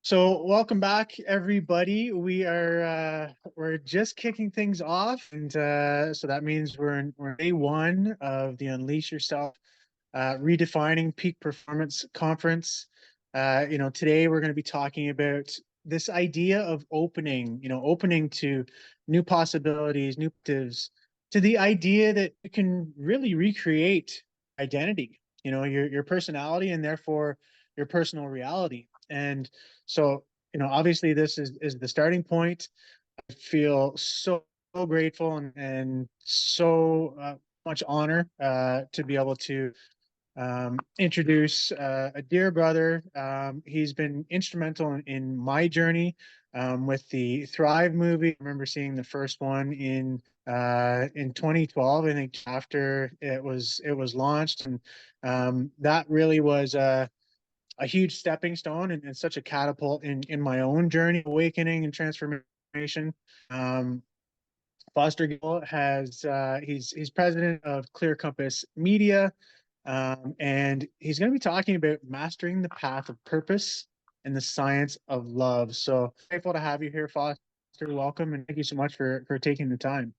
So welcome back, everybody. We're just kicking things off, and so that means we're in day one of the Unleash Yourself Redefining Peak Performance Conference. Today we're going to be talking about this idea of opening, opening to new possibilities, new perspectives, to the idea that you can really recreate identity, your personality, and therefore your personal reality. And so, obviously this is the starting point. I feel so grateful and so much honor to be able to introduce a dear brother. He's been instrumental in my journey with the Thrive movie. I remember seeing the first one in 2012. I think after it was launched, and that really was a huge stepping stone and such a catapult in my own journey, awakening and transformation. Um, Foster Gill has he's president of Clear Compass Media, and he's going to be talking about mastering the path of purpose and the science of love. So grateful to have you here, Foster. Welcome, and thank you so much for taking the time.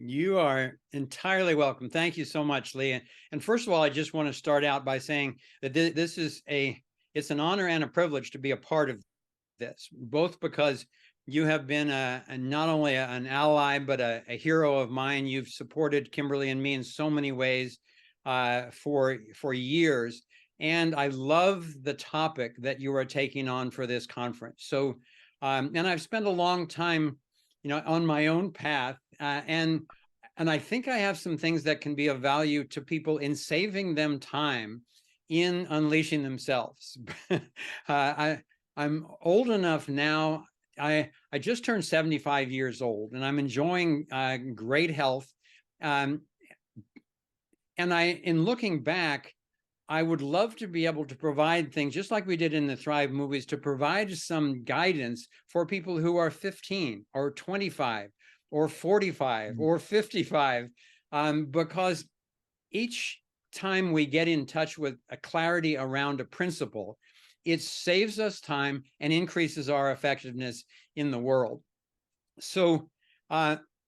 You are entirely welcome. Thank you so much, Lee. And first of all, I just want to start out by saying that it's an honor and a privilege to be a part of this, both because you have been not only an ally, but a hero of mine. You've supported Kimberly and me in so many ways for years. And I love the topic that you are taking on for this conference. So, and I've spent a long time, on my own path, and I think I have some things that can be of value to people in saving them time in unleashing themselves. I'm old enough now. I just turned 75 years old, and I'm enjoying great health. Um, and in looking back, I would love to be able to provide things just like we did in the Thrive movies, to provide some guidance for people who are 15 or 25 or 45 or 55, because each time we get in touch with a clarity around a principle, it saves us time and increases our effectiveness in the world. So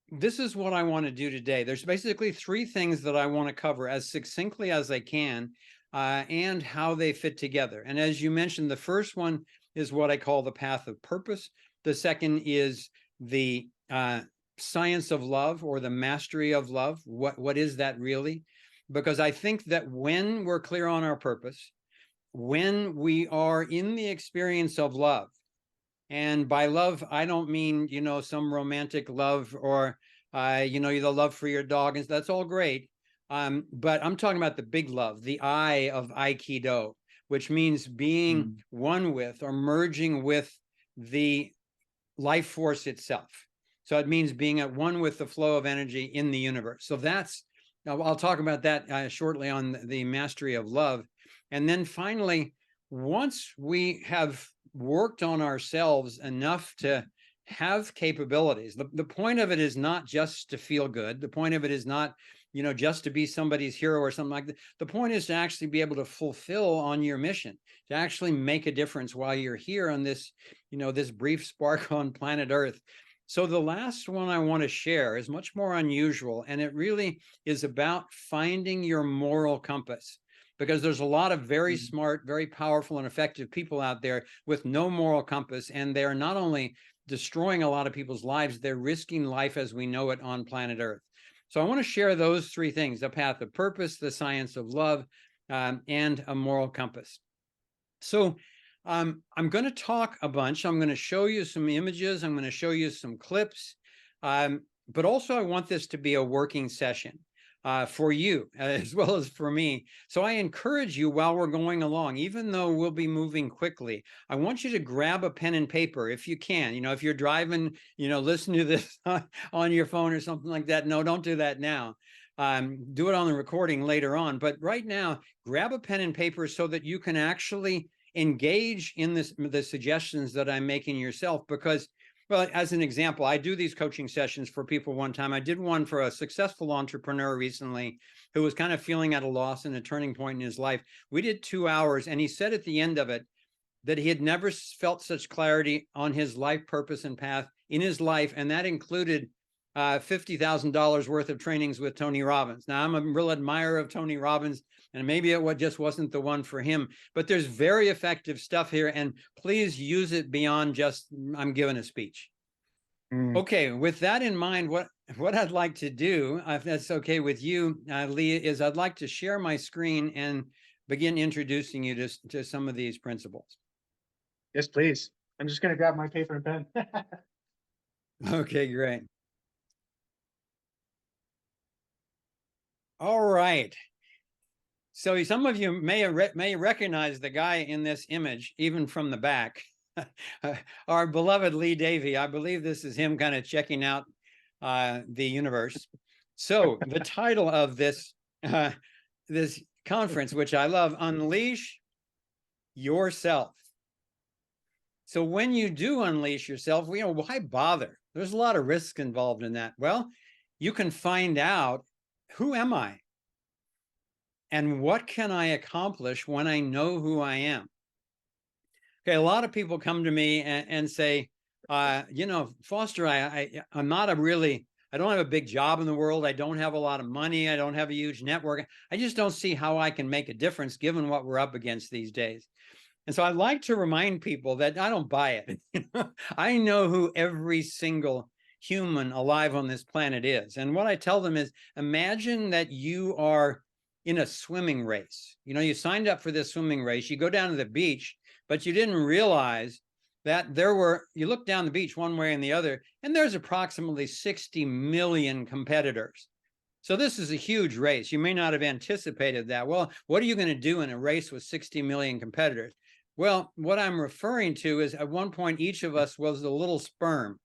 this is what I want to do today. There's basically three things that I want to cover as succinctly as I can, and how they fit together. And as you mentioned, the first one is what I call the path of purpose. The second is the science of love, or the mastery of love. What is that really? Because I think that when we're clear on our purpose, when we are in the experience of love, and by love, I don't mean, some romantic love, or, the love for your dog, and that's all great. But I'm talking about the big love, the I of Aikido, which means being one with or merging with the life force itself. So it means being at one with the flow of energy in the universe. So I'll talk about that shortly on the mastery of love. And then finally, once we have worked on ourselves enough to have capabilities, the point of it is not just to feel good. The point of it is not, just to be somebody's hero or something like that. The point is to actually be able to fulfill on your mission, to actually make a difference while you're here on this, this brief spark on planet Earth. So the last one I want to share is much more unusual, and it really is about finding your moral compass, because there's a lot of very smart, very powerful and effective people out there with no moral compass, and they're not only destroying a lot of people's lives, they're risking life as we know it on planet Earth. So I want to share those three things: the path of purpose, the science of love, and a moral compass. So I'm going to talk a bunch. I'm going to show you some images. I'm going to show you some clips. But also I want this to be a working session for you as well as for me. So I encourage you, while we're going along, even though we'll be moving quickly, I want you to grab a pen and paper if you can. If you're driving, listen to this on your phone or something like that. No, don't do that now. Do it on the recording later on. But right now, grab a pen and paper so that you can actually engage in the suggestions that I'm making yourself. Because, well, as an example, I do these coaching sessions for people. One time I did one for a successful entrepreneur recently who was kind of feeling at a loss and a turning point in his life. We did 2 hours, and he said at the end of it, that he had never felt such clarity on his life purpose and path in his life, and that included $50,000 worth of trainings with Tony Robbins. Now, I'm a real admirer of Tony Robbins, and maybe it just wasn't the one for him, but there's very effective stuff here, and please use it beyond just, I'm giving a speech. Okay, with that in mind, what I'd like to do, if that's okay with you, Lee, is I'd like to share my screen and begin introducing you to some of these principles. Yes, please. I'm just going to grab my paper and pen. Okay, great. All right. So some of you may recognize the guy in this image, even from the back. Our beloved Lee Davy. I believe this is him kind of checking out the universe. So the title of this this conference, which I love, Unleash Yourself. So when you do unleash yourself, why bother? There's a lot of risk involved in that. Well, you can find out, who am I? And what can I accomplish when I know who I am? Okay, a lot of people come to me and say, Foster, I'm not I don't have a big job in the world. I don't have a lot of money. I don't have a huge network. I just don't see how I can make a difference given what we're up against these days. And so I like to remind people that I don't buy it. I know who every single human alive on this planet is. And what I tell them is, imagine that you are in a swimming race. You signed up for this swimming race. You go down to the beach, but you didn't realize that you look down the beach one way and the other, and there's approximately 60 million competitors. So this is a huge race. You may not have anticipated that. Well, what are you going to do in a race with 60 million competitors? Well, what I'm referring to is, at one point, each of us was a little sperm,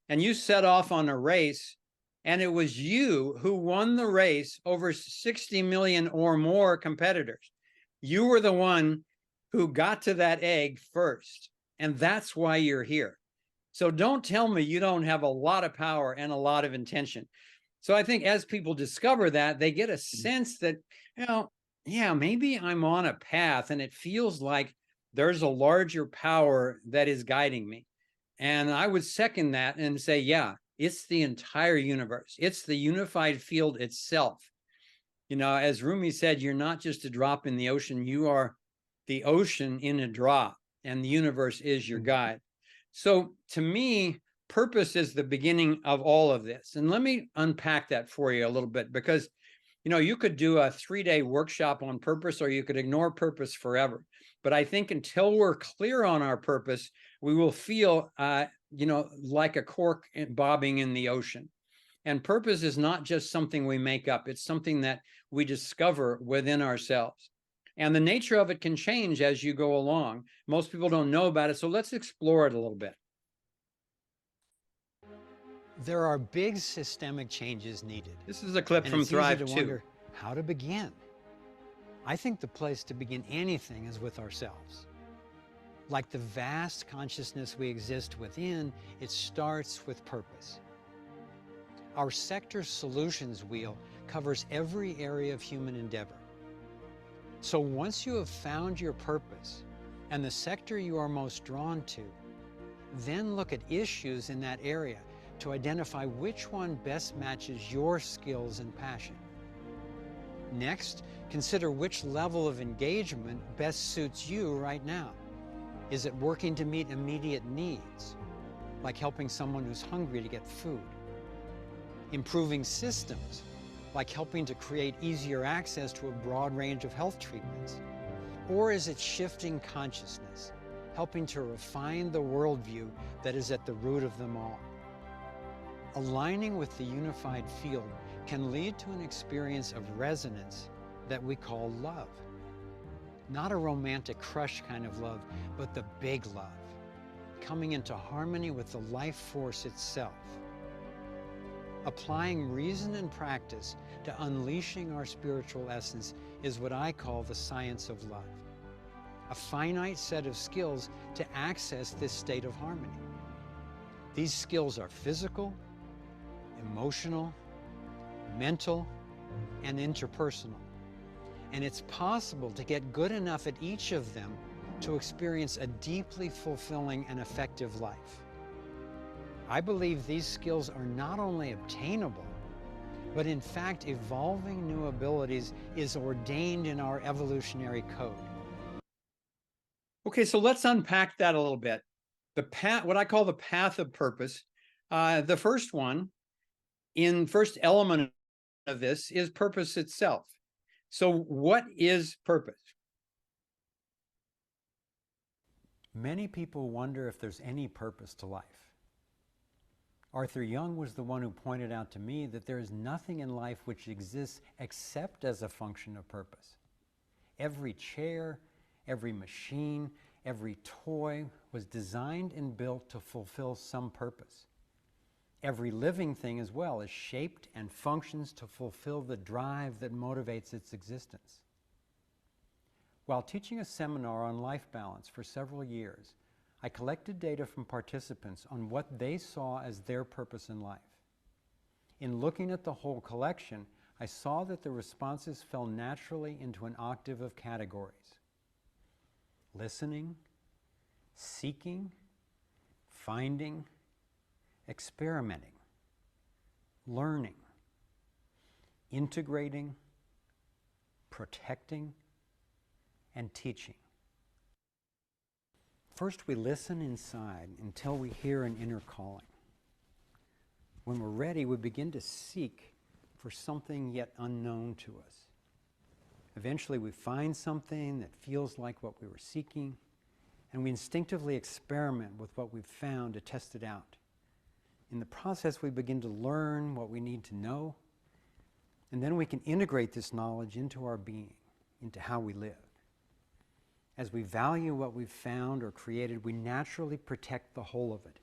and you set off on a race, and it was you who won the race over 60 million or more competitors. You were the one who got to that egg first, and that's why you're here. So don't tell me you don't have a lot of power and a lot of intention. So I think as people discover that, they get a sense that, maybe I'm on a path and it feels like there's a larger power that is guiding me. And I would second that and say, yeah, it's the entire universe. It's the unified field itself. As Rumi said, you're not just a drop in the ocean. You are the ocean in a drop, and the universe is your guide. So to me, purpose is the beginning of all of this. And let me unpack that for you a little bit, because, you could do a 3-day workshop on purpose, or you could ignore purpose forever. But I think until we're clear on our purpose, we will feel, like a cork bobbing in the ocean. And purpose is not just something we make up. It's something that we discover within ourselves. And the nature of it can change as you go along. Most people don't know about it, so let's explore it a little bit. There are big systemic changes needed. This is a clip from Thrive 2. Wonder how to begin. I think the place to begin anything is with ourselves. Like the vast consciousness we exist within, it starts with purpose. Our sector solutions wheel covers every area of human endeavor. So once you have found your purpose and the sector you are most drawn to, then look at issues in that area to identify which one best matches your skills and passion. Next, consider which level of engagement best suits you right now. Is it working to meet immediate needs, like helping someone who's hungry to get food? Improving systems, like helping to create easier access to a broad range of health treatments? Or is it shifting consciousness, helping to refine the worldview that is at the root of them all? Aligning with the unified field can lead to an experience of resonance that we call love. Not a romantic crush kind of love, but the big love, coming into harmony with the life force itself. Applying reason and practice to unleashing our spiritual essence is what I call the science of love. A finite set of skills to access this state of harmony. These skills are physical, emotional, mental, and interpersonal. And it's possible to get good enough at each of them to experience a deeply fulfilling and effective life. I believe these skills are not only obtainable, but in fact, evolving new abilities is ordained in our evolutionary code. Okay, so let's unpack that a little bit. The path, what I call the path of purpose, the first one, first element of this is purpose itself. So what is purpose? Many people wonder if there's any purpose to life. Arthur Young was the one who pointed out to me that there is nothing in life which exists except as a function of purpose. Every chair, every machine, every toy was designed and built to fulfill some purpose. Every living thing as well is shaped and functions to fulfill the drive that motivates its existence. While teaching a seminar on life balance for several years, I collected data from participants on what they saw as their purpose in life. In looking at the whole collection, I saw that the responses fell naturally into an octave of categories: listening, seeking, finding, experimenting, learning, integrating, protecting, and teaching. First, we listen inside until we hear an inner calling. When we're ready, we begin to seek for something yet unknown to us. Eventually, we find something that feels like what we were seeking, and we instinctively experiment with what we've found to test it out. In the process, we begin to learn what we need to know, and then we can integrate this knowledge into our being, into how we live. As we value what we've found or created, we naturally protect the whole of it.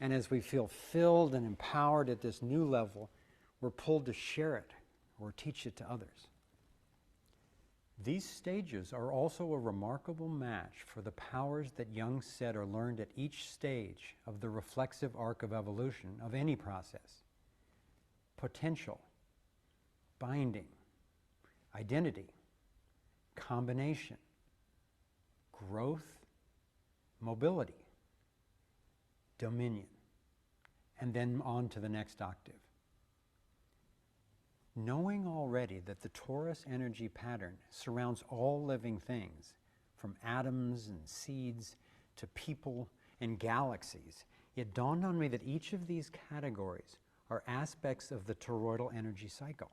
And as we feel filled and empowered at this new level, we're pulled to share it or teach it to others. These stages are also a remarkable match for the powers that Jung said are learned at each stage of the reflexive arc of evolution of any process: potential, binding, identity, combination, growth, mobility, dominion, and then on to the next octave. Knowing already that the torus energy pattern surrounds all living things, from atoms and seeds to people and galaxies, it dawned on me that each of these categories are aspects of the toroidal energy cycle.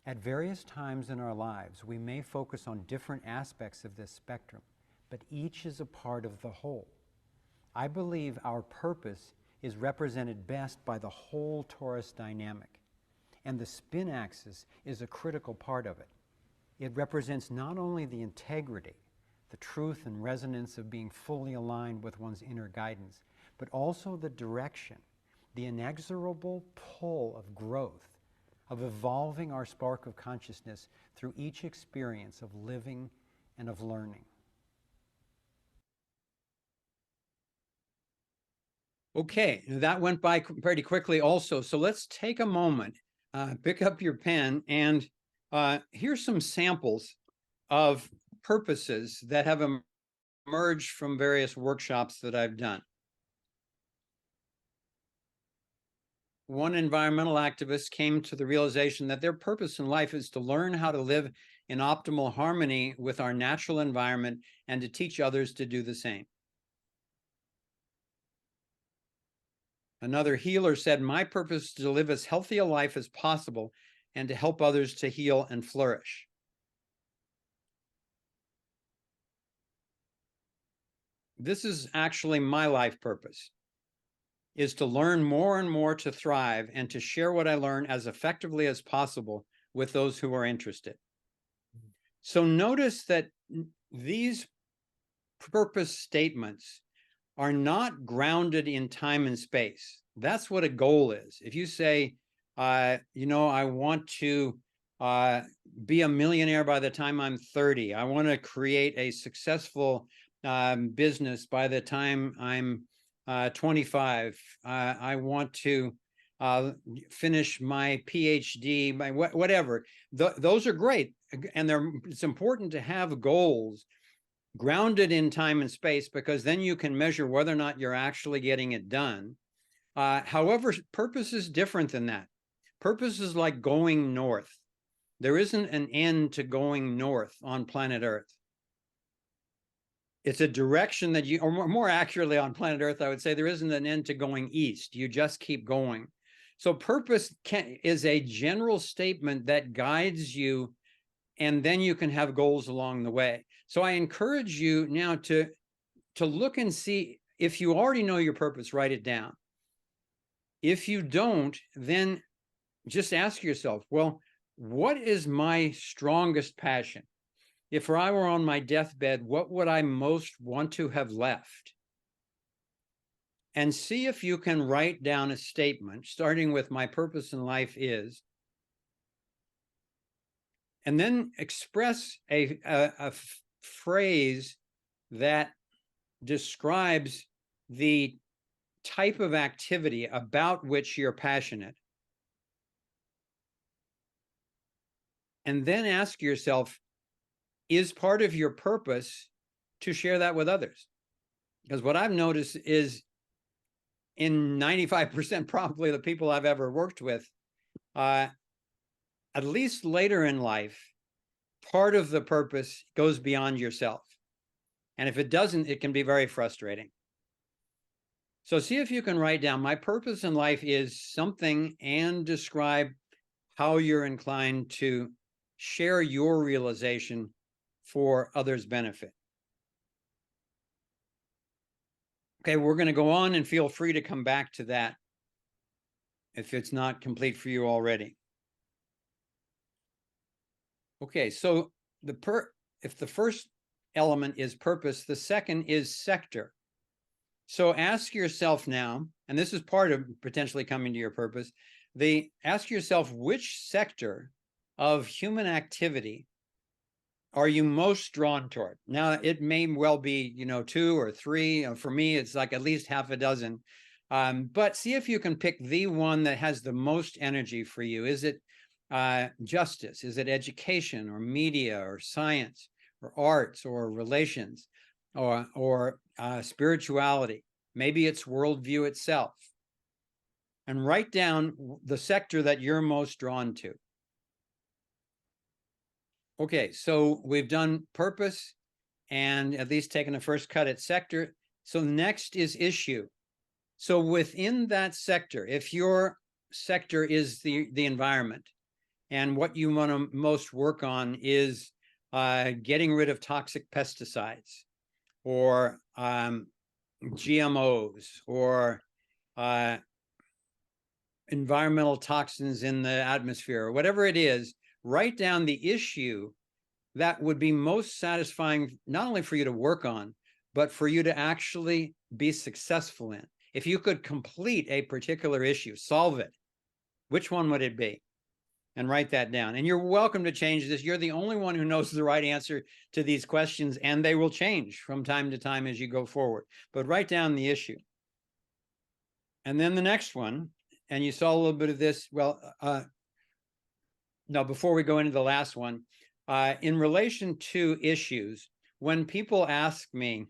At various times in our lives, we may focus on different aspects of this spectrum, but each is a part of the whole. I believe our purpose is represented best by the whole torus dynamic, and the spin axis is a critical part of it. It represents not only the integrity, the truth and resonance of being fully aligned with one's inner guidance, but also the direction, the inexorable pull of growth, of evolving our spark of consciousness through each experience of living and of learning. Okay, that went by pretty quickly also. So let's take a moment, pick up your pen, and here's some samples of purposes that have emerged from various workshops that I've done. One environmental activist came to the realization that their purpose in life is to learn how to live in optimal harmony with our natural environment and to teach others to do the same. Another healer said, "My purpose is to live as healthy a life as possible and to help others to heal and flourish." This is actually my life purpose, is to learn more and more to thrive and to share what I learn as effectively as possible with those who are interested. So notice that these purpose statements are not grounded in time and space. That's what a goal is. If you say, I want to be a millionaire by the time I'm 30. I want to create a successful business by the time I'm 25. I want to finish my PhD, my whatever. Those are great, and it's important to have goals. grounded in time and space, because then you can measure whether or not you're actually getting it done. However, purpose is different than that. Purpose is like going north. There isn't an end to going north on planet Earth. It's a direction that you, or more accurately on planet Earth, I would say there isn't an end to going east. You just keep going. So purpose is a general statement that guides you, and then you can have goals along the way. So I encourage you now to look and see, if you already know your purpose, write it down. If you don't, then just ask yourself, well, what is my strongest passion? If I were on my deathbed, what would I most want to have left? And see if you can write down a statement, starting with my purpose in life is, and then express a phrase that describes the type of activity about which you're passionate. And then ask yourself, is part of your purpose to share that with others? Because what I've noticed is, in 95% probably the people I've ever worked with, at least later in life, part of the purpose goes beyond yourself. And if it doesn't, it can be very frustrating. So see if you can write down, my purpose in life is something, and describe how you're inclined to share your realization for others' benefit. Okay, we're going to go on, and feel free to come back to that if it's not complete for you already. Okay, so if the first element is purpose, the second is sector. So ask yourself now, and this is part of potentially coming to your purpose, ask yourself, which sector of human activity are you most drawn toward? Now, it may well be, 2 or 3. For me, it's like at least half a dozen. But see if you can pick the one that has the most energy for you. Is it justice? Is it education, or media, or science, or arts, or relations, or spirituality? Maybe it's worldview itself. And write down the sector that you're most drawn to. Okay, so we've done purpose and at least taken a first cut at sector. So next is issue. So within that sector, if your sector is the environment, and what you want to most work on is getting rid of toxic pesticides, or GMOs, or environmental toxins in the atmosphere, or whatever it is, write down the issue that would be most satisfying, not only for you to work on, but for you to actually be successful in. If you could complete a particular issue, solve it, which one would it be? And write that down. And you're welcome to change this. You're the only one who knows the right answer to these questions, and they will change from time to time as you go forward. But write down the issue. And then the next one, and you saw a little bit of this. Well, no, before we go into the last one, in relation to issues, when people ask me,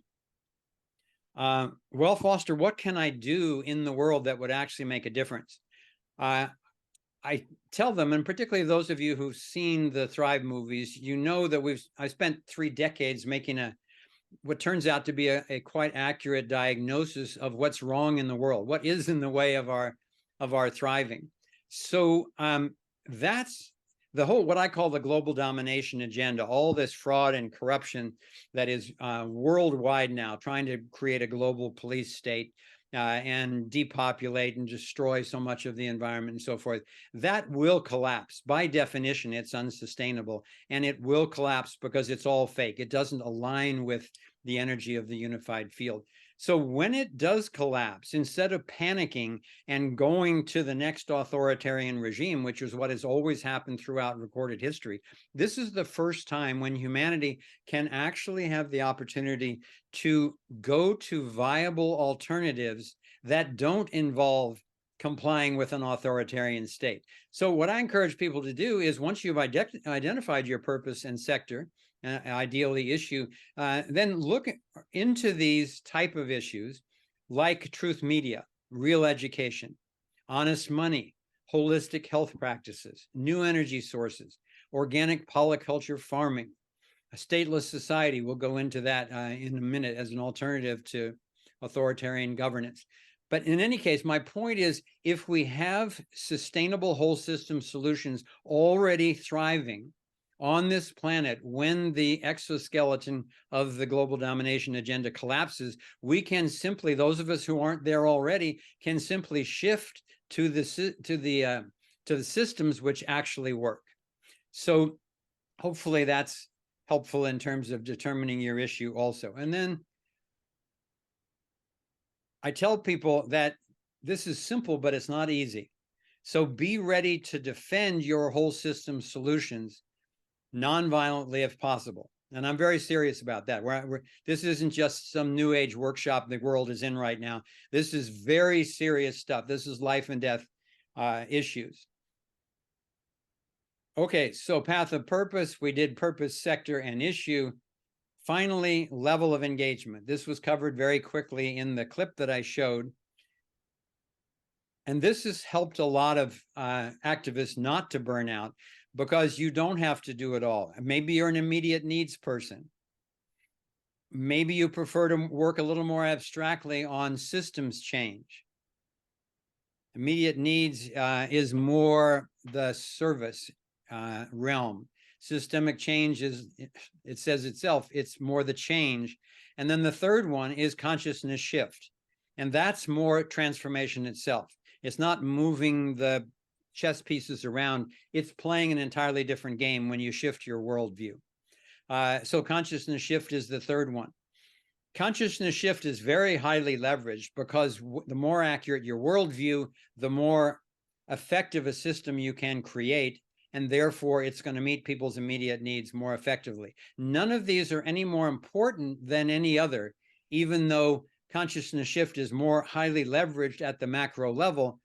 well, Foster, what can I do in the world that would actually make a difference? I tell them, and particularly those of you who've seen the Thrive movies, you know that I spent 3 decades making what turns out to be a quite accurate diagnosis of what's wrong in the world, what is in the way of our thriving. So that's the whole, what I call the global domination agenda, all this fraud and corruption that is worldwide now, trying to create a global police state and depopulate and destroy so much of the environment and so forth. That will collapse. By definition, it's unsustainable, and it will collapse because it's all fake. It doesn't align with the energy of the unified field. So when it does collapse, instead of panicking and going to the next authoritarian regime, which is what has always happened throughout recorded history, this is the first time when humanity can actually have the opportunity to go to viable alternatives that don't involve complying with an authoritarian state. So what I encourage people to do is, once you've identified your purpose and sector, ideally issue, then look into these type of issues like truth media, real education, honest money, holistic health practices, new energy sources, organic polyculture farming, a stateless society. We'll go into that in a minute as an alternative to authoritarian governance. But in any case, my point is, if we have sustainable whole system solutions already thriving on this planet, when the exoskeleton of the global domination agenda collapses, we can simply, those of us who aren't there already, can simply shift to the systems which actually work. So hopefully that's helpful in terms of determining your issue also. And then I tell people that this is simple, but it's not easy. So be ready to defend your whole system solutions non-violently if possible. And I'm very serious about that. This isn't just some new age workshop the world is in right now. This is very serious stuff. This is life and death issues. Okay, so path of purpose, we did purpose, sector, and issue. Finally, level of engagement. This was covered very quickly in the clip that I showed. And this has helped a lot of activists not to burn out, because you don't have to do it all. Maybe you're an immediate needs person. Maybe you prefer to work a little more abstractly on systems change. Immediate needs is more the service realm. Systemic change is, it says itself, it's more the change. And then the third one is consciousness shift. And that's more transformation itself. It's not moving the chess pieces around. It's playing an entirely different game when you shift your worldview. So consciousness shift is the third one. Consciousness shift is very highly leveraged, because the more accurate your worldview, the more effective a system you can create, and therefore it's going to meet people's immediate needs more effectively. None of these are any more important than any other, even though consciousness shift is more highly leveraged at the macro level.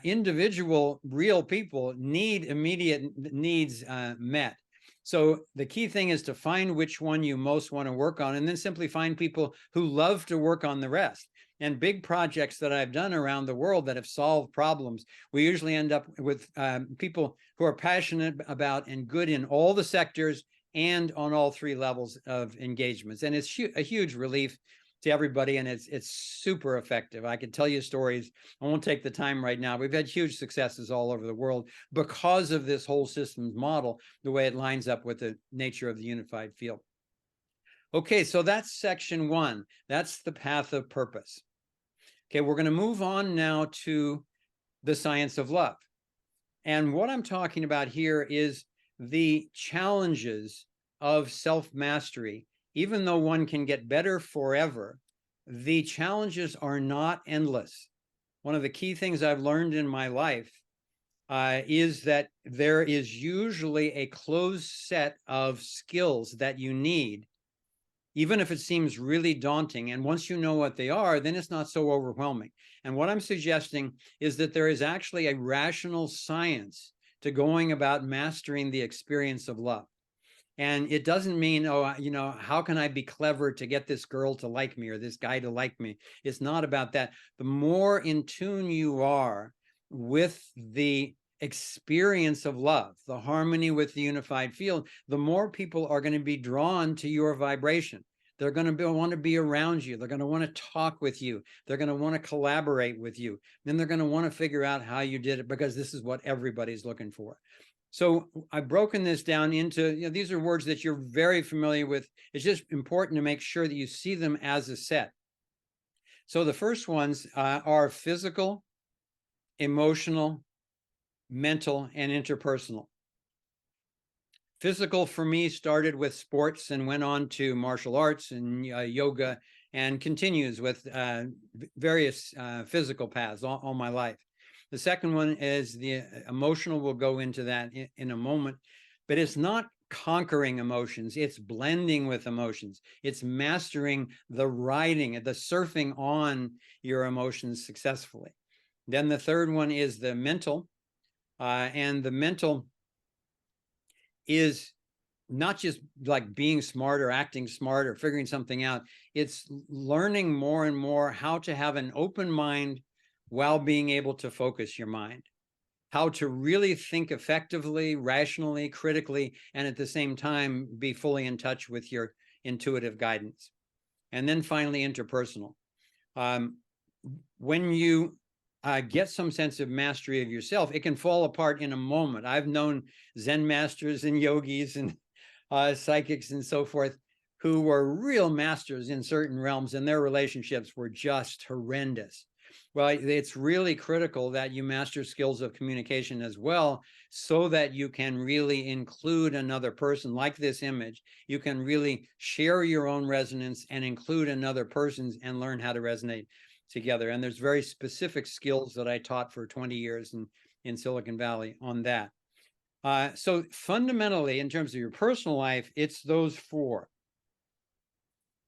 Individual real people need immediate needs met. So the key thing is to find which one you most want to work on, and then simply find people who love to work on the rest. And big projects that I've done around the world that have solved problems, we usually end up with people who are passionate about and good in all the sectors and on all three levels of engagements. And it's a huge relief to everybody, and it's super effective. I can tell you stories. I won't take the time right now. We've had huge successes all over the world because of this whole systems model, the way it lines up with the nature of the unified field. Okay, so that's section one. That's the path of purpose. Okay, we're going to move on now to the science of love. And what I'm talking about here is the challenges of self-mastery. Even though one can get better forever, the challenges are not endless. One of the key things I've learned in my life is that there is usually a closed set of skills that you need, even if it seems really daunting. And once you know what they are, then it's not so overwhelming. And what I'm suggesting is that there is actually a rational science to going about mastering the experience of love. And it doesn't mean, oh, you know, how can I be clever to get this girl to like me or this guy to like me? It's not about that. The more in tune you are with the experience of love, the harmony with the unified field, the more people are going to be drawn to your vibration. They're going to want to be around you. They're going to want to talk with you. They're going to want to collaborate with you. Then they're going to want to figure out how you did it, because this is what everybody's looking for. So I've broken this down into, you know, these are words that you're very familiar with. It's just important to make sure that you see them as a set. So the first ones are physical, emotional, mental, and interpersonal. Physical for me started with sports and went on to martial arts and yoga, and continues with various physical paths all my life. The second one is the emotional. We'll go into that in a moment, but it's not conquering emotions. It's blending with emotions. It's mastering the riding, the surfing on your emotions successfully. Then the third one is the mental, and the mental is not just like being smart or acting smart or figuring something out. It's learning more and more how to have an open mind while being able to focus your mind, how to really think effectively, rationally, critically, and at the same time be fully in touch with your intuitive guidance. And then finally, interpersonal. When you get some sense of mastery of yourself, it can fall apart in a moment. I've known Zen masters and yogis and psychics and so forth who were real masters in certain realms, and their relationships were just horrendous. Well, it's really critical that you master skills of communication as well, so that you can really include another person. Like this image, you can really share your own resonance and include another person's and learn how to resonate together. And there's very specific skills that I taught for 20 years in Silicon Valley on that. So fundamentally, in terms of your personal life, it's those four.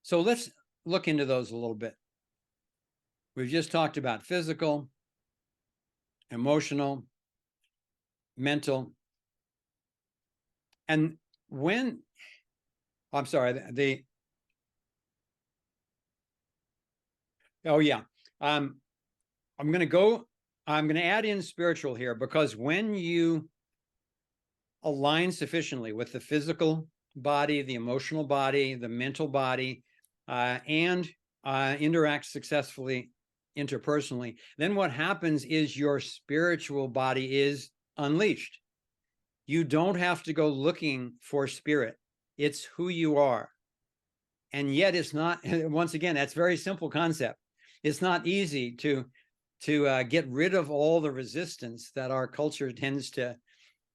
So let's look into those a little bit. We've just talked about physical, emotional, mental. And when, I'm sorry, oh yeah. I'm going to add in spiritual here, because when you align sufficiently with the physical body, the emotional body, the mental body, and interact successfully interpersonally, then what happens is your spiritual body is unleashed. You don't have to go looking for spirit. It's who you are. And yet it's not, once again, that's a very simple concept. It's not easy to get rid of all the resistance that our culture tends to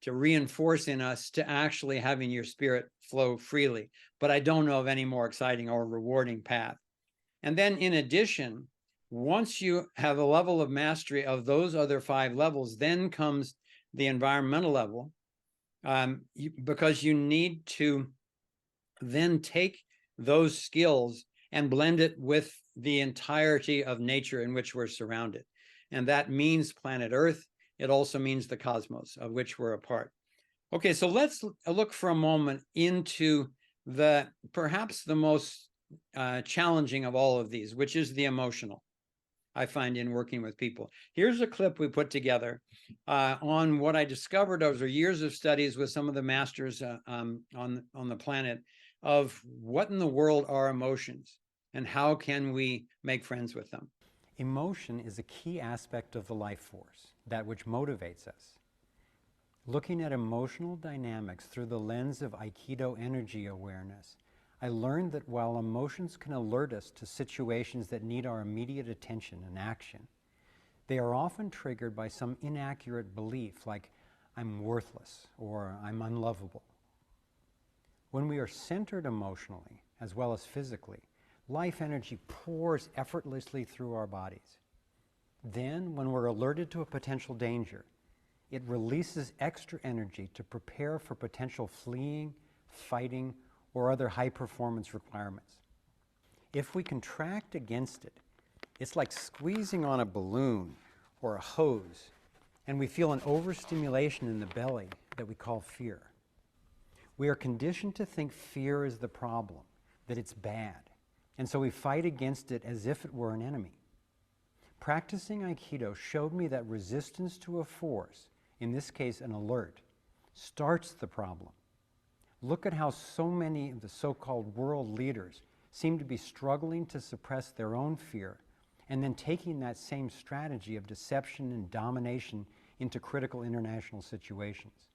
reinforce in us to actually having your spirit flow freely. But I don't know of any more exciting or rewarding path. And then in addition, once you have a level of mastery of those other 5 levels, then comes the environmental level, because you need to then take those skills and blend it with the entirety of nature in which we're surrounded. And that means planet Earth. It also means the cosmos, of which we're a part. Okay, so let's look for a moment into perhaps the most challenging of all of these, which is the emotional, I find, in working with people. Here's a clip we put together on what I discovered over years of studies with some of the masters on the planet, of what in the world are emotions and how can we make friends with them. Emotion is a key aspect of the life force, that which motivates us. Looking at emotional dynamics through the lens of Aikido energy awareness, I learned that while emotions can alert us to situations that need our immediate attention and action, they are often triggered by some inaccurate belief like, I'm worthless or I'm unlovable. When we are centered emotionally, as well as physically, life energy pours effortlessly through our bodies. Then, when we're alerted to a potential danger, it releases extra energy to prepare for potential fleeing, fighting, or other high-performance requirements. If we contract against it, it's like squeezing on a balloon or a hose, and we feel an overstimulation in the belly that we call fear. We are conditioned to think fear is the problem, that it's bad, and so we fight against it as if it were an enemy. Practicing Aikido showed me that resistance to a force, in this case an alert, starts the problem. Look at how so many of the so-called world leaders seem to be struggling to suppress their own fear, and then taking that same strategy of deception and domination into critical international situations.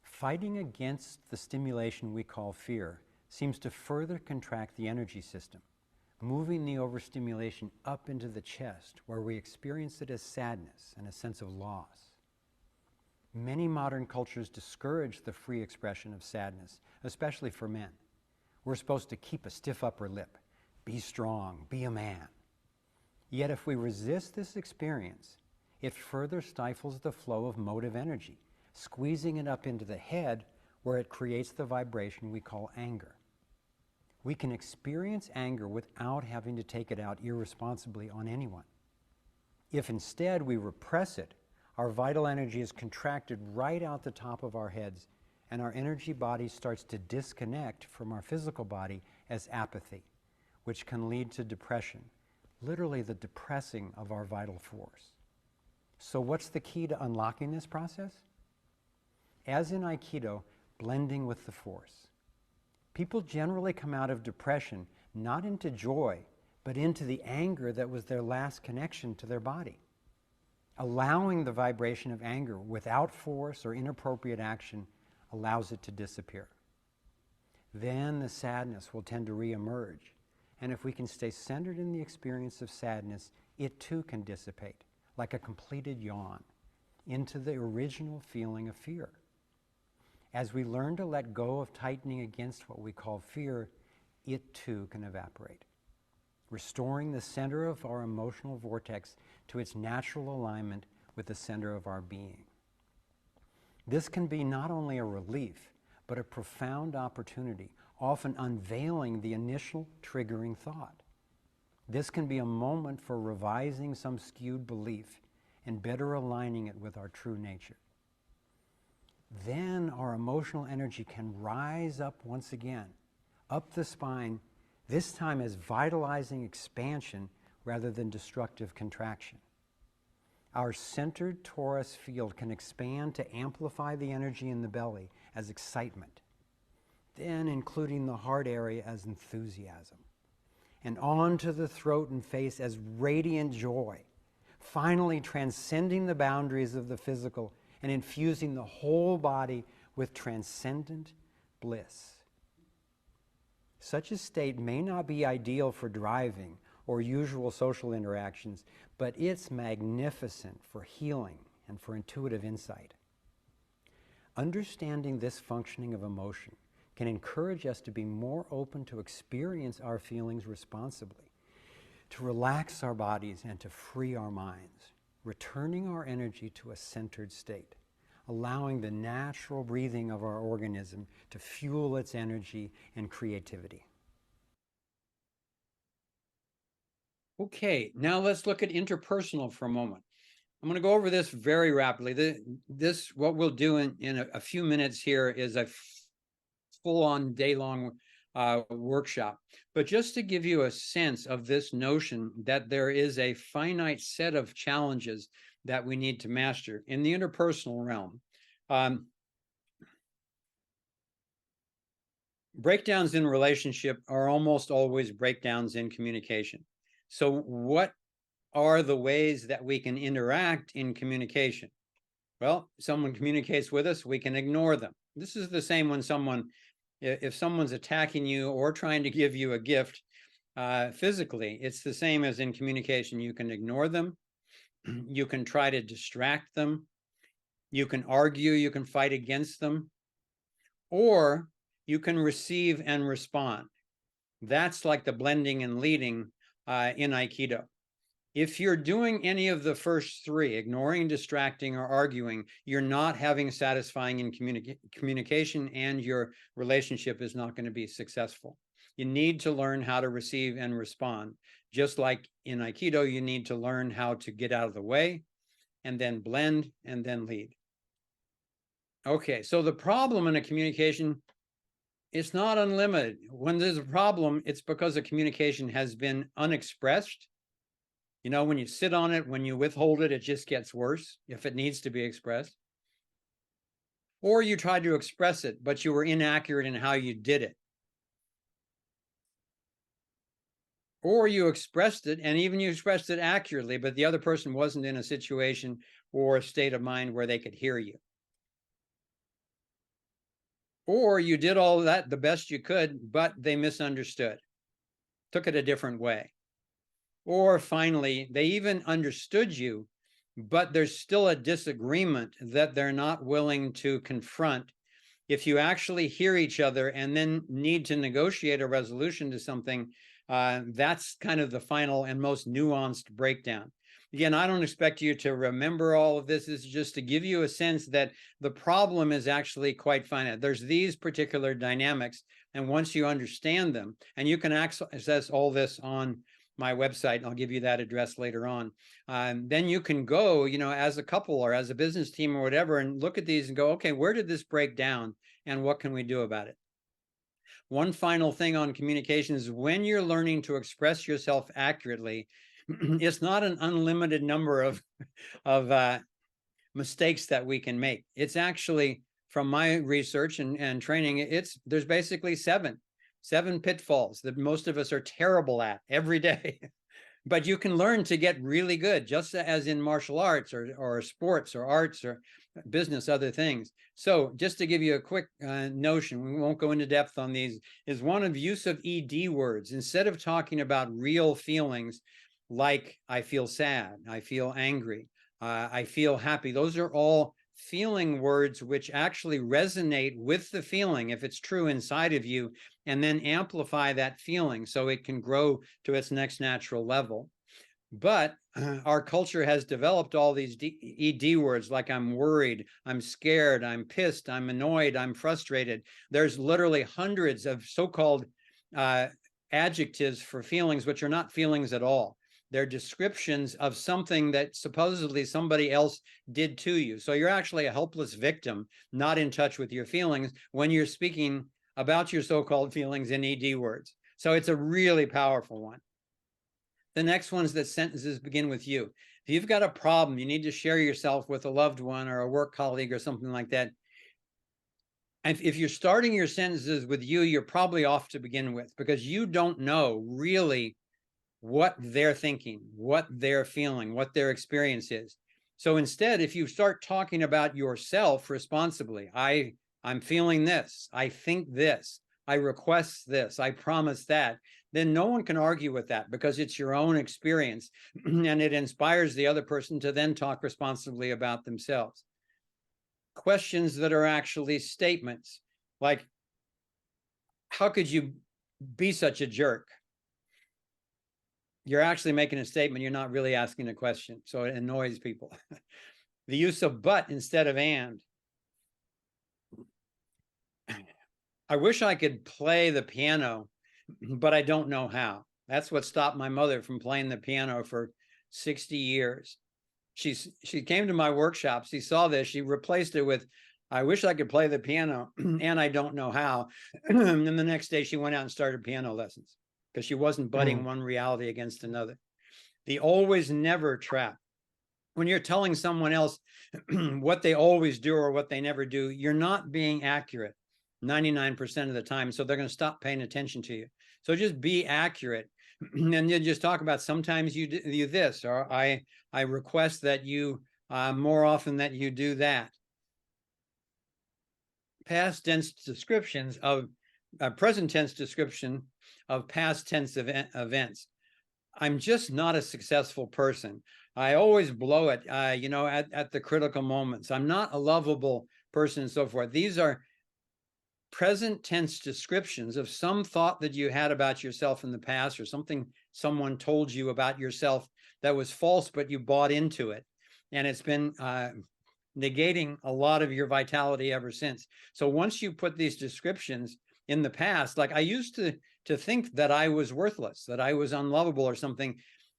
Fighting against the stimulation we call fear seems to further contract the energy system, moving the overstimulation up into the chest, where we experience it as sadness and a sense of loss. Many modern cultures discourage the free expression of sadness, especially for men. We're supposed to keep a stiff upper lip, be strong, be a man. Yet if we resist this experience, it further stifles the flow of motive energy, squeezing it up into the head, where it creates the vibration we call anger. We can experience anger without having to take it out irresponsibly on anyone. If instead we repress it, our vital energy is contracted right out the top of our heads, and our energy body starts to disconnect from our physical body as apathy, which can lead to depression, literally the depressing of our vital force. So what's the key to unlocking this process? As in Aikido, blending with the force. People generally come out of depression not into joy, but into the anger that was their last connection to their body. Allowing the vibration of anger without force or inappropriate action allows it to disappear. Then the sadness will tend to reemerge. And if we can stay centered in the experience of sadness, it too can dissipate, like a completed yawn, into the original feeling of fear. As we learn to let go of tightening against what we call fear, it too can evaporate, restoring the center of our emotional vortex to its natural alignment with the center of our being. This can be not only a relief, but a profound opportunity, often unveiling the initial triggering thought. This can be a moment for revising some skewed belief and better aligning it with our true nature. Then our emotional energy can rise up once again, up the spine, this time as vitalizing expansion rather than destructive contraction. Our centered torus field can expand to amplify the energy in the belly as excitement, then including the heart area as enthusiasm, and on to the throat and face as radiant joy, finally transcending the boundaries of the physical and infusing the whole body with transcendent bliss. Such a state may not be ideal for driving or usual social interactions, but it's magnificent for healing and for intuitive insight. Understanding this functioning of emotion can encourage us to be more open to experience our feelings responsibly, to relax our bodies and to free our minds, returning our energy to a centered state, allowing the natural breathing of our organism to fuel its energy and creativity. Okay, now let's look at interpersonal for a moment. I'm going to go over this very rapidly. What we'll do in a few minutes here is a full-on day-long workshop. But just to give you a sense of this notion that there is a finite set of challenges that we need to master in the interpersonal realm. Breakdowns in relationship are almost always breakdowns in communication. So what are the ways that we can interact in communication? Well, someone communicates with us, we can ignore them. This is the same when if someone's attacking you or trying to give you a gift physically, it's the same as in communication. You can ignore them, you can try to distract them, you can argue, you can fight against them, or you can receive and respond. That's like the blending and leading in Aikido. If you're doing any of the first three, ignoring, distracting, or arguing, you're not having satisfying in communication, and your relationship is not going to be successful. You need to learn how to receive and respond. Just like in Aikido, you need to learn how to get out of the way, and then blend, and then lead. Okay, so the problem in a communication, it's not unlimited. When there's a problem, it's because a communication has been unexpressed. You know, when you sit on it, when you withhold it, it just gets worse if it needs to be expressed. Or you tried to express it, but you were inaccurate in how you did it. Or you expressed it, and even you expressed it accurately, but the other person wasn't in a situation or a state of mind where they could hear you. Or you did all of that the best you could, but they misunderstood, took it a different way. Or finally, they even understood you, but there's still a disagreement that they're not willing to confront. If you actually hear each other and then need to negotiate a resolution to something, that's kind of the final and most nuanced breakdown. Again, I don't expect you to remember all of this. This is just to give you a sense that the problem is actually quite finite. There's these particular dynamics, and once you understand them, and you can access all this on my website, and I'll give you that address later on. Then you can go, as a couple or as a business team or whatever, and look at these and go, okay, where did this break down and what can we do about it? One final thing on communication is when you're learning to express yourself accurately, it's not an unlimited number of mistakes that we can make. It's actually, from my research and training, there's basically seven pitfalls that most of us are terrible at every day. But you can learn to get really good, just as in martial arts or sports or arts or business, other things. So just to give you a quick notion, we won't go into depth on these, is one of use of ED words. Instead of talking about real feelings like I feel sad, I feel angry, I feel happy, those are all feeling words which actually resonate with the feeling if it's true inside of you, and then amplify that feeling so it can grow to its next natural level. But our culture has developed all these ED words like I'm worried, I'm scared, I'm pissed, I'm annoyed, I'm frustrated. There's literally hundreds of so-called adjectives for feelings which are not feelings at all. They're descriptions of something that supposedly somebody else did to you. So you're actually a helpless victim, not in touch with your feelings when you're speaking about your so-called feelings in ED words. So it's a really powerful one. The next one's that sentences begin with you. If you've got a problem, you need to share yourself with a loved one or a work colleague or something like that. If you're starting your sentences with you, you're probably off to begin with, because you don't know really what they're thinking, what they're feeling, what their experience is. So instead, if you start talking about yourself responsibly, I'm feeling this, I think this, I request this, I promise that, then no one can argue with that because it's your own experience and it inspires the other person to then talk responsibly about themselves. Questions that are actually statements, like, how could you be such a jerk? You're actually making a statement. You're not really asking a question. So it annoys people. The use of but instead of and. I wish I could play the piano, but I don't know how. That's what stopped my mother from playing the piano for 60 years. She came to my workshop. She saw this. She replaced it with, I wish I could play the piano and I don't know how. And then the next day she went out and started piano lessons, because she wasn't butting one reality against another. The always never trap. When you're telling someone else what they always do or what they never do, you're not being accurate 99% of the time. So they're going to stop paying attention to you. So just be accurate. And you just talk about, sometimes you do this, or I request that you more often that you do that. Past tense descriptions of present tense description of past tense events. I'm just not a successful person. I always blow it, at the critical moments. I'm not a lovable person, and so forth. These are present tense descriptions of some thought that you had about yourself in the past, or something someone told you about yourself that was false, but you bought into it. And it's been negating a lot of your vitality ever since. So once you put these descriptions in the past, like I used to think that I was worthless, that I was unlovable or something,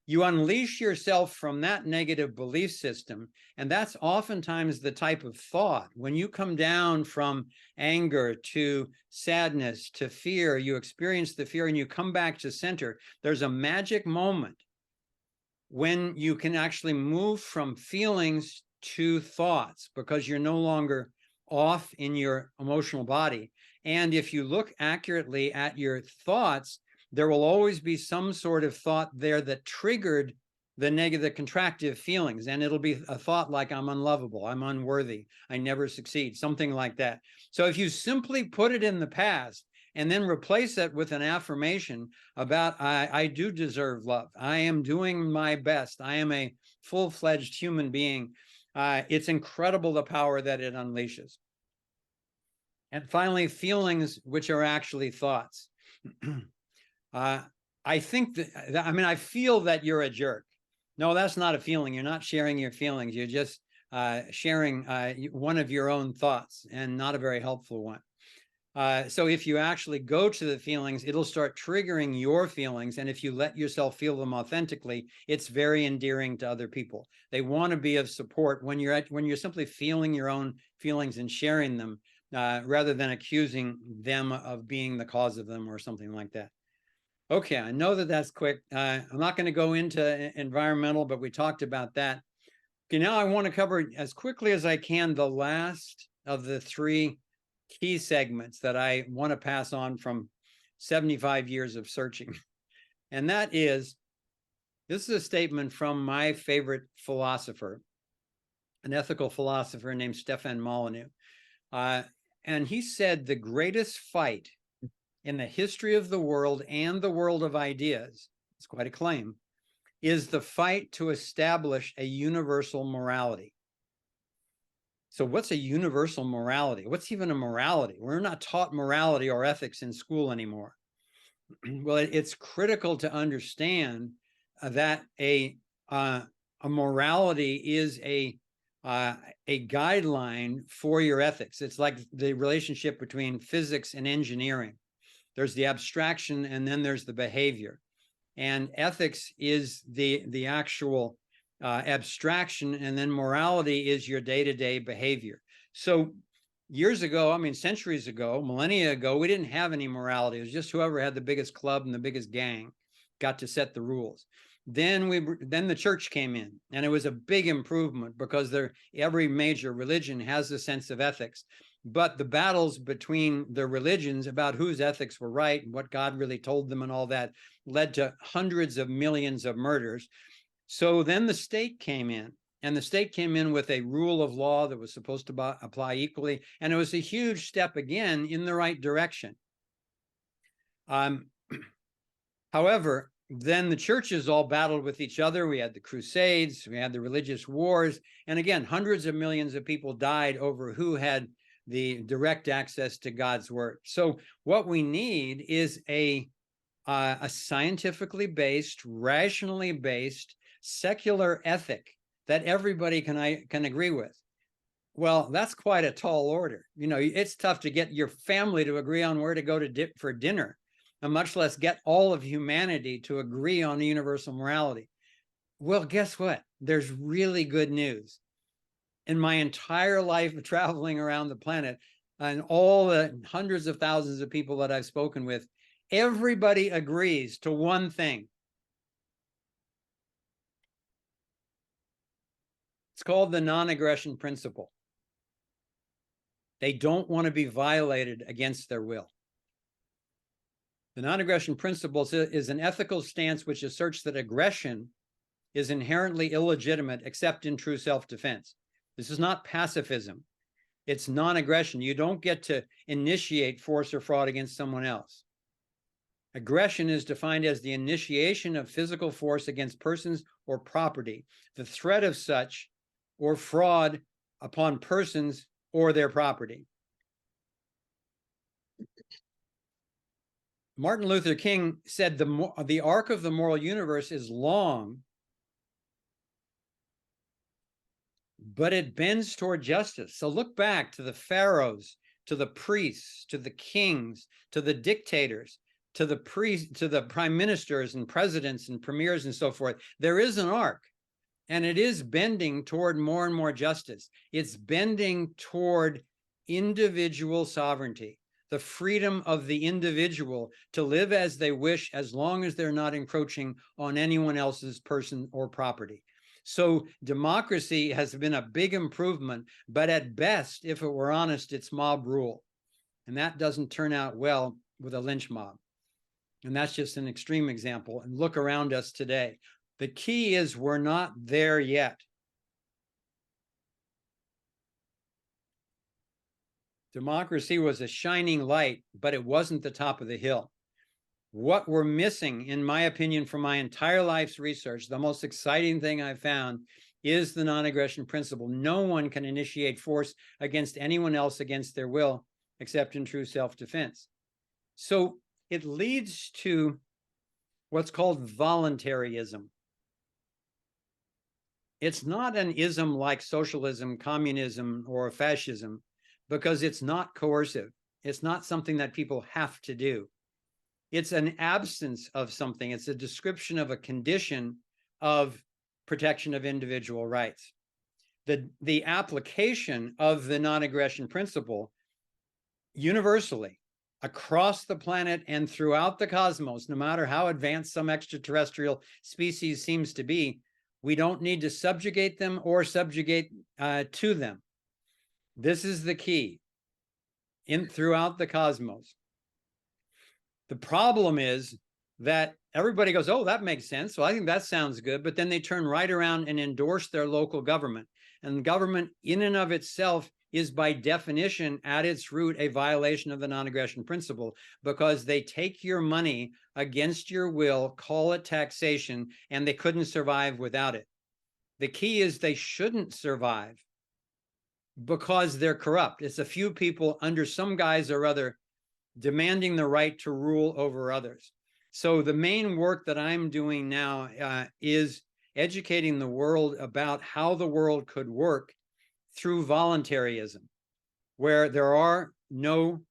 you unleash yourself from that negative belief system. And that's oftentimes the type of thought. When you come down from anger to sadness to fear, you experience the fear and you come back to center. There's a magic moment when you can actually move from feelings to thoughts, because you're no longer off in your emotional body. And if you look accurately at your thoughts, there will always be some sort of thought there that triggered the negative, contractive feelings. And it'll be a thought like, I'm unlovable, I'm unworthy, I never succeed, something like that. So if you simply put it in the past and then replace it with an affirmation about, I do deserve love, I am doing my best, I am a full-fledged human being, it's incredible the power that it unleashes. And finally, feelings which are actually thoughts. I think that, I feel that you're a jerk. No, that's not a feeling. You're not sharing your feelings. You're just sharing one of your own thoughts, and not a very helpful one. So if you actually go to the feelings, it'll start triggering your feelings. And if you let yourself feel them authentically, it's very endearing to other people. They want to be of support when you're simply feeling your own feelings and sharing them, rather than accusing them of being the cause of them or something like that. Okay, I know that that's quick. I'm not going to go into environmental, but we talked about that. Okay, now I want to cover as quickly as I can the last of the three key segments that I want to pass on from 75 years of searching. And that is, this is a statement from my favorite philosopher, an ethical philosopher named Stefan Molyneux. And he said the greatest fight in the history of the world and the world of ideas, it's quite a claim, is the fight to establish a universal morality. So what's a universal morality? What's even a morality? We're not taught morality or ethics in school anymore. Well, it's critical to understand that a morality is a guideline for your ethics. It's like the relationship between physics and engineering. There's the abstraction, and then there's the behavior. And ethics is the actual abstraction, and then morality is your day-to-day behavior. So years ago, I mean, centuries ago, millennia ago, we didn't have any morality. It was just whoever had the biggest club and the biggest gang got to set the rules. Then the church came in, and it was a big improvement because every major religion has a sense of ethics. But the battles between the religions about whose ethics were right and what God really told them and all that led to hundreds of millions of murders. So then the state came in, and the state came in with a rule of law that was supposed to apply equally. And it was a huge step again in the right direction. However, then the churches all battled with each other. We had the Crusades, we had the religious wars. And again, hundreds of millions of people died over who had the direct access to God's word. So what we need is a scientifically based, rationally based, secular ethic that everybody can agree with. Well, that's quite a tall order. You know, it's tough to get your family to agree on where to go to for dinner, and much less get all of humanity to agree on a universal morality. Well, guess what? There's really good news. In my entire life of traveling around the planet and all the hundreds of thousands of people that I've spoken with, everybody agrees to one thing. It's called the non-aggression principle. They don't want to be violated against their will. The non-aggression principle is an ethical stance which asserts that aggression is inherently illegitimate except in true self-defense. This is not pacifism. It's non-aggression. You don't get to initiate force or fraud against someone else. Aggression is defined as the initiation of physical force against persons or property, the threat of such or fraud upon persons or their property. Martin Luther King said the arc of the moral universe is long, but it bends toward justice. So look back to the pharaohs, to the priests, to the kings, to the dictators, to the prime ministers and presidents and premiers and so forth. There is an arc, and it is bending toward more and more justice. It's bending toward individual sovereignty, the freedom of the individual to live as they wish, as long as they're not encroaching on anyone else's person or property. So democracy has been a big improvement, but at best, if it were honest, it's mob rule. And that doesn't turn out well with a lynch mob. And that's just an extreme example. And look around us today. The key is we're not there yet. Democracy was a shining light, but it wasn't the top of the hill. What we're missing, in my opinion, from my entire life's research, the most exciting thing I've found is the non-aggression principle. No one can initiate force against anyone else against their will, except in true self-defense. So it leads to what's called voluntarism. It's not an ism like socialism, communism, or fascism, because it's not coercive. It's not something that people have to do. It's an absence of something. It's a description of a condition of protection of individual rights. The application of the non-aggression principle universally across the planet and throughout the cosmos, no matter how advanced some extraterrestrial species seems to be, we don't need to subjugate them or subjugate to them. This is the key throughout the cosmos. The problem is that everybody goes, oh, that makes sense. Well, I think that sounds good. But then they turn right around and endorse their local government. And government in and of itself is by definition at its root a violation of the non-aggression principle, because they take your money against your will, call it taxation, and they couldn't survive without it. The key is they shouldn't survive because they're corrupt. It's a few people under some guise or other demanding the right to rule over others. So the main work that I'm doing now is educating the world about how the world could work through voluntarism, where there are no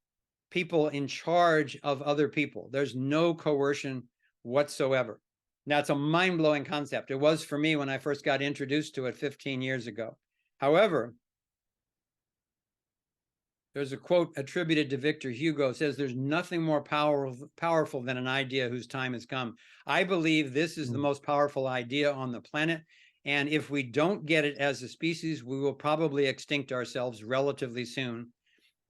people in charge of other people. There's no coercion whatsoever. Now, it's a mind-blowing concept. It was for me when I first got introduced to it 15 years ago. However, there's a quote attributed to Victor Hugo. It says, there's nothing more powerful than an idea whose time has come. I believe this is the most powerful idea on the planet. And if we don't get it as a species, we will probably extinct ourselves relatively soon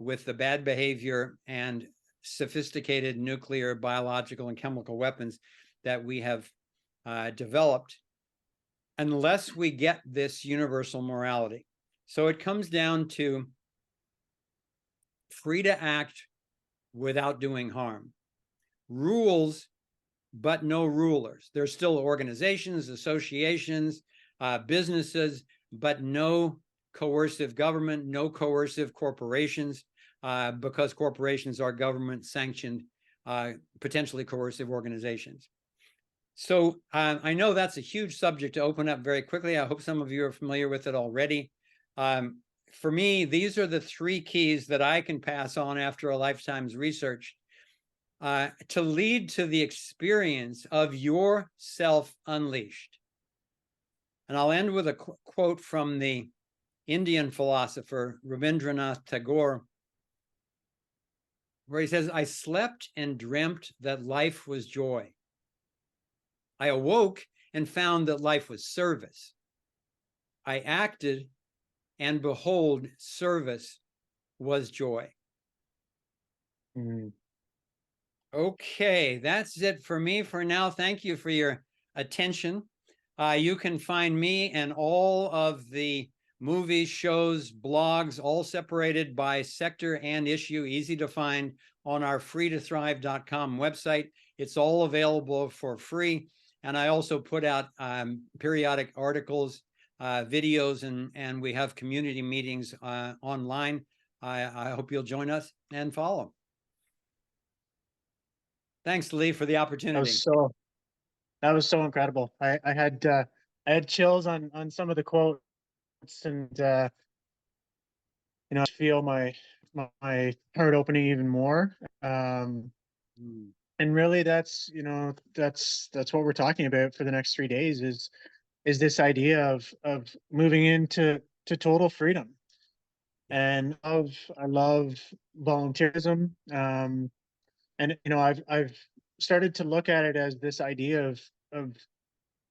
with the bad behavior and sophisticated nuclear, biological, and chemical weapons that we have developed, unless we get this universal morality. So it comes down to free to act without doing harm. Rules, but no rulers. There's still organizations, associations, businesses, but no coercive government, no coercive corporations, because corporations are government-sanctioned, potentially coercive organizations. So I know that's a huge subject to open up very quickly. I hope some of you are familiar with it already. For me, these are the three keys that I can pass on after a lifetime's research to lead to the experience of yourself unleashed. And I'll end with a quote from the Indian philosopher Rabindranath Tagore, where he says, I slept and dreamt that life was joy. I awoke and found that life was service. I acted, and behold, service was joy. Okay, that's it for me for now. Thank you for your attention. You can find me and all of the movies, shows, blogs, all separated by sector and issue, easy to find on our freetothrive.com website. It's all available for free. And I also put out periodic articles, videos, and we have community meetings online. I hope you'll join us and follow. Thanks, Lee, for the opportunity. That was so incredible. I had chills on some of the quotes, and you know, I feel my heart opening even more. And really, that's, you know, that's what we're talking about for the next 3 days is this idea of moving into total freedom. And I love volunteerism. And you know, I've started to look at it as this idea of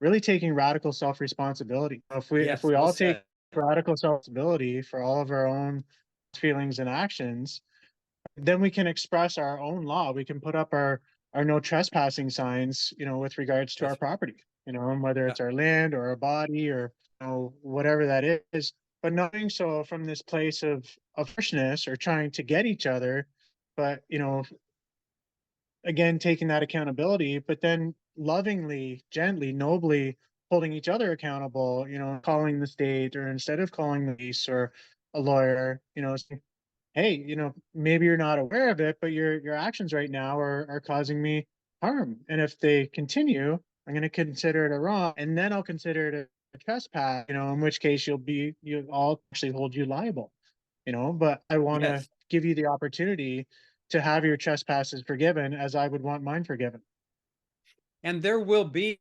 really taking radical self-responsibility. If we all take radical self-responsibility for all of our own feelings and actions, then we can express our own law. We can put up our no trespassing signs, you know, with regards to our property, you know, and whether it's our land or our body or, you know, whatever that is. But not doing so from this place of harshness or trying to get each other, but, you know, again, taking that accountability, but then lovingly, gently, nobly holding each other accountable, you know, calling the state, or instead of calling the police or a lawyer, you know, saying, hey, you know, maybe you're not aware of it, but your actions right now are causing me harm. And if they continue, I'm going to consider it a wrong, and then I'll consider it a trespass, you know, in which case you'll actually hold you liable. but I want to Yes. give you the opportunity to have your trespasses forgiven as I would want mine forgiven. And there will be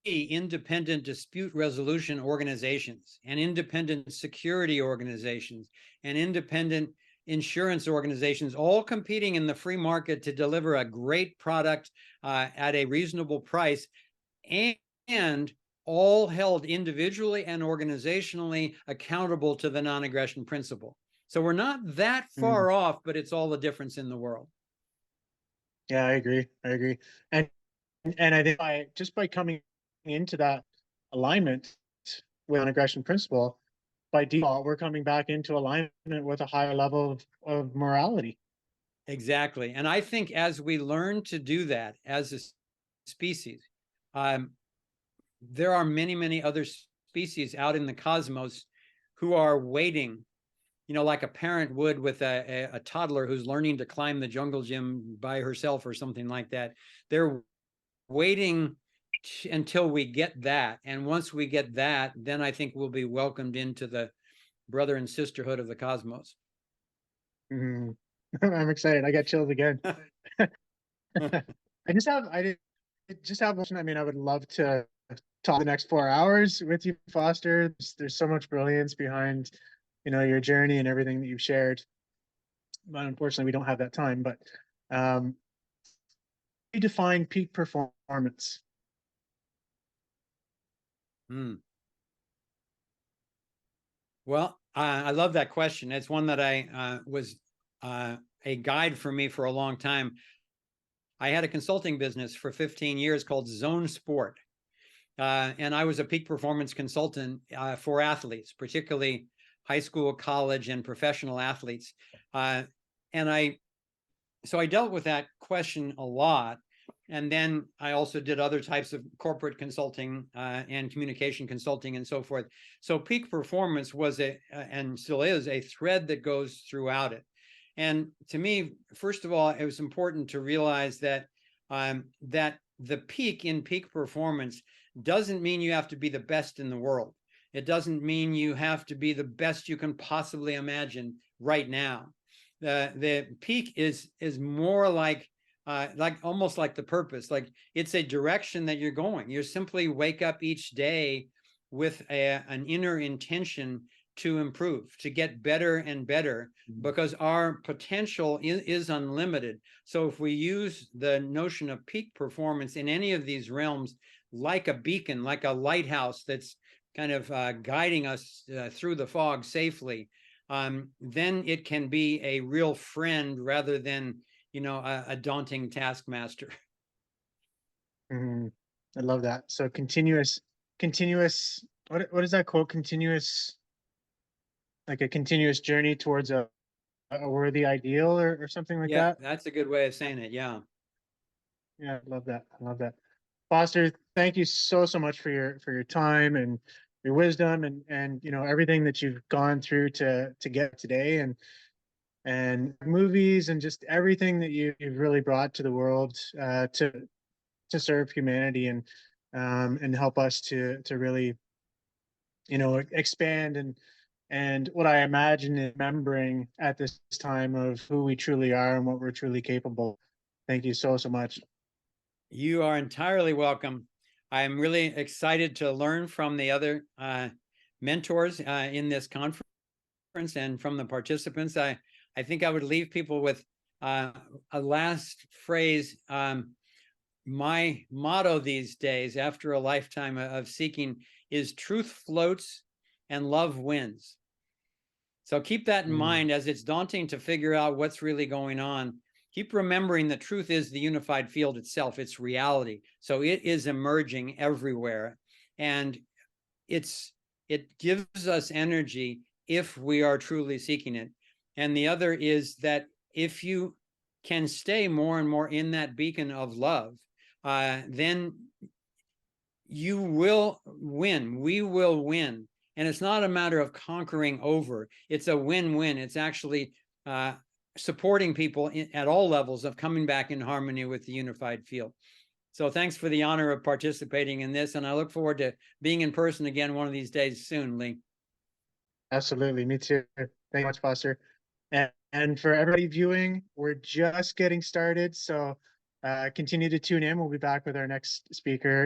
independent dispute resolution organizations and independent security organizations and independent insurance organizations, all competing in the free market to deliver a great product at a reasonable price, and all held individually and organizationally accountable to the non-aggression principle. So we're not that Mm, far off, but it's all the difference in the world. yeah, I agree. I agree. And I think by coming into that alignment with an aggression principle, by default, we're coming back into alignment with a higher level of morality. Exactly. And I think as we learn to do that as a species, um, there are many, many other species out in the cosmos who are waiting, like a parent would with a toddler who's learning to climb the jungle gym by herself or something like that. They're waiting until we get that. And once we get that, then I think we'll be welcomed into the brother and sisterhood of the cosmos. Mhm. I'm excited. I got chills again. I just have one. I mean, I would love to talk the next 4 hours with you, Foster. There's so much brilliance behind, your journey and everything that you've shared. But unfortunately, we don't have that time. But um, you define peak performance. Hmm. Well, I love that question. It's one that I was a guide for me for a long time. I had a consulting business for 15 years called Zone Sport. And I was a peak performance consultant for athletes, particularly high school, college, and professional athletes. And so I dealt with that question a lot. And then I also did other types of corporate consulting and communication consulting and so forth. So peak performance was and still is a thread that goes throughout it. And to me, first of all, it was important to realize that that the peak in peak performance doesn't mean you have to be the best in the world. It doesn't mean you have to be the best you can possibly imagine right now. The peak is more like almost like the purpose, like it's a direction that you're going. You simply wake up each day with an inner intention to improve, to get better and better, because our potential is unlimited. So if we use the notion of peak performance in any of these realms, like a beacon, like a lighthouse that's kind of guiding us through the fog safely, then it can be a real friend rather than, a daunting taskmaster. Mhm. I love that. So continuous. What is that quote? Continuous, like a continuous journey towards a worthy ideal, or something like Yeah, that. that's a good way of saying it. Yeah. Yeah, I love that. I love that. Foster, thank you so much for your time and your wisdom and everything that you've gone through to get today and movies and just everything that you've really brought to the world to serve humanity and help us to really expand and what I imagine is remembering at this time of who we truly are and what we're truly capable. Thank you so much. You are entirely welcome. I'm really excited to learn from the other mentors in this conference and from the participants. I think I would leave people with a last phrase. My motto these days, after a lifetime of seeking, is truth floats and love wins. So keep that in Mm, mind as it's daunting to figure out what's really going on. Keep remembering the truth is the unified field itself, it's reality. So it is emerging everywhere. And it gives us energy if we are truly seeking it. And the other is that if you can stay more and more in that beacon of love, then you will win. We will win. And it's not a matter of conquering over. It's a win-win. It's actually supporting people at all levels of coming back in harmony with the unified field. So thanks for the honor of participating in this. And I look forward to being in person again one of these days soon, Lee. Absolutely, me too. Thank you much, Foster. And for everybody viewing, we're just getting started, so continue to tune in. We'll be back with our next speaker